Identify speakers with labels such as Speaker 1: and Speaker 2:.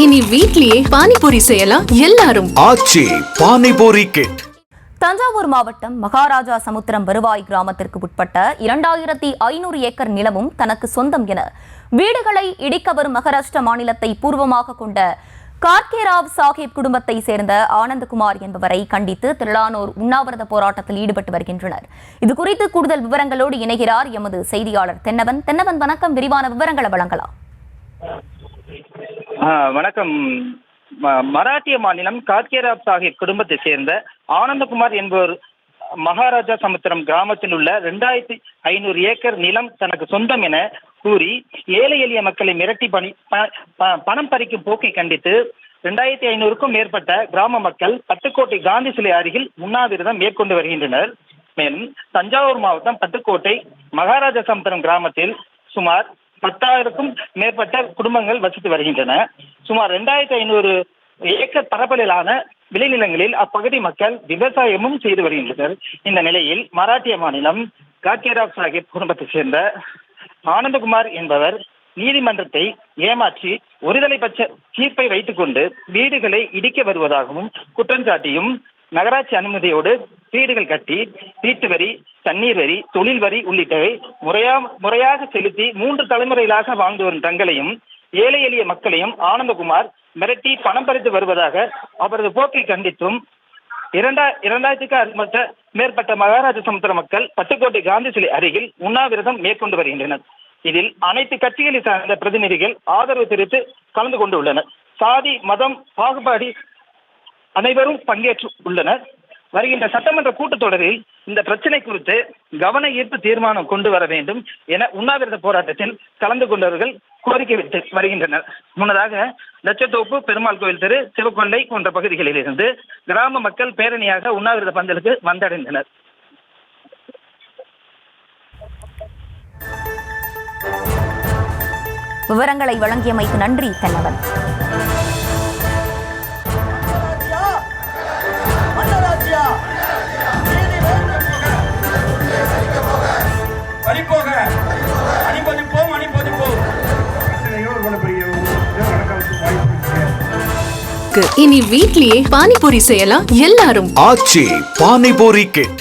Speaker 1: இனி வீட்லயே பானிபூரி செய்யலாம் எல்லாரும்.
Speaker 2: ஆச்சி பானிபூரி கிட்.
Speaker 3: தஞ்சாவூர் மாவட்டம் மகாராஜா சமுத்திரம் வருவாய் கிராமத்திற்கு உட்பட்ட 2500 ஏக்கர் நிலமும் தனக்கு சொந்தம் என வீடுகளை இடிக்க வரும் மகாராஷ்டிரா மாநிலத்தை பூர்வமாக கொண்ட கார்கேராவ் சாஹிப் குடும்பத்தை சேர்ந்த ஆனந்தகுமார் என்பவரை கண்டித்து திரளானோர் உண்ணாவிரத போராட்டத்தில் ஈடுபட்டு வருகின்றனர். இதுகுறித்து கூடுதல் விவரங்களோடு இணைகிறார் எமது செய்தியாளர் தென்னவன். தென்னவன், வணக்கம். விரிவான விவரங்களை வழங்கலாம்.
Speaker 4: வணக்கம். மராட்டிய மாநிலம் கார்கேராவ் சாஹிப் குடும்பத்தை சேர்ந்த ஆனந்தகுமார் என்பவர் மகாராஜா சமுத்திரம் கிராமத்தில் உள்ள 2500 ஏக்கர் நிலம் தனக்கு சொந்தம் என கூறி ஏழை எளிய மக்களை மிரட்டி பணம் பறிக்கும் போக்கை கண்டித்து 2500க்கும் மேற்பட்ட கிராம மக்கள் பட்டுக்கோட்டை காந்தி சிலை அருகில் உண்ணாவிரதம் மேற்கொண்டு வருகின்றனர். மேலும் தஞ்சாவூர் மாவட்டம் பட்டுக்கோட்டை மகாராஜா சமுத்திரம் கிராமத்தில் சுமார் 10,000க்கும் மேற்பட்ட குடும்பங்கள் வசித்து வருகின்றன. சுமார் 2500 ஏக்கர் பரப்பளவிலான விளைநிலங்களில் அப்பகுதி மக்கள் விவசாயமும் செய்து வருகின்றனர். இந்த நிலையில் மராட்டிய மாநிலம் கார்கேராவ் சாஹிப் குடும்பத்தை சேர்ந்த ஆனந்தகுமார் என்பவர் நீதிமன்றத்தை ஏமாற்றி ஒருதலை பட்ச தீர்ப்பை வைத்துக் கொண்டு வீடுகளை இடிக்க வருவதாகவும் குற்றம் சாட்டியும் நகராட்சி அனுமதியோடு வீடுகள் கட்டி வீட்டு வரி, தண்ணீர் வரி, தொழில் வரி உள்ளிட்டவை முறையாக செலுத்தி 3 தலைமுறைகளாக வாழ்ந்து வரும் தங்களையும் ஏழை எளிய மக்களையும் ஆனந்தகுமார் மிரட்டி பணம் பறித்து வருவதாக அவரது போக்கை கண்டித்தும் 2000க்கும் மேற்பட்ட மகாராஜா சமுத்திர மக்கள் பட்டுக்கோட்டை காந்தி சிலை அருகில் உண்ணாவிரதம் மேற்கொண்டு வருகின்றனர். இதில் அனைத்து கட்சிகளை சார்ந்த பிரதிநிதிகள் ஆதரவு தெரிவித்து கலந்து கொண்டு உள்ளனர். சாதி மதம் பாகுபாடு அனைவரும் பங்கேற்று உள்ளனர். வருகின்ற சட்டமன்ற கூட்டத்தொடரில் இந்த பிரச்சனை குறித்து கவன ஈர்ப்பு தீர்மானம் கொண்டு வர வேண்டும் என உண்ணாவிரத போராட்டத்தில் கலந்து கொண்டவர்கள் கோரிக்கை விட்டு வருகின்றனர். முன்னதாக லட்சத்தோப்பு, பெருமாள் கோயில் தெரு, சிவக்கொண்டை போன்ற பகுதிகளில் இருந்து கிராம மக்கள் பேரணியாக உண்ணாவிரத பந்தலுக்கு வந்தடைந்தனர்.
Speaker 3: விவரங்களை வழங்கியமைக்கு நன்றி தென்னவன்.
Speaker 1: இனி வீட்லயே பானிபூரி செய்யலாம் எல்லாரும்.
Speaker 2: ஆச்சி பானிபூரி கிட்.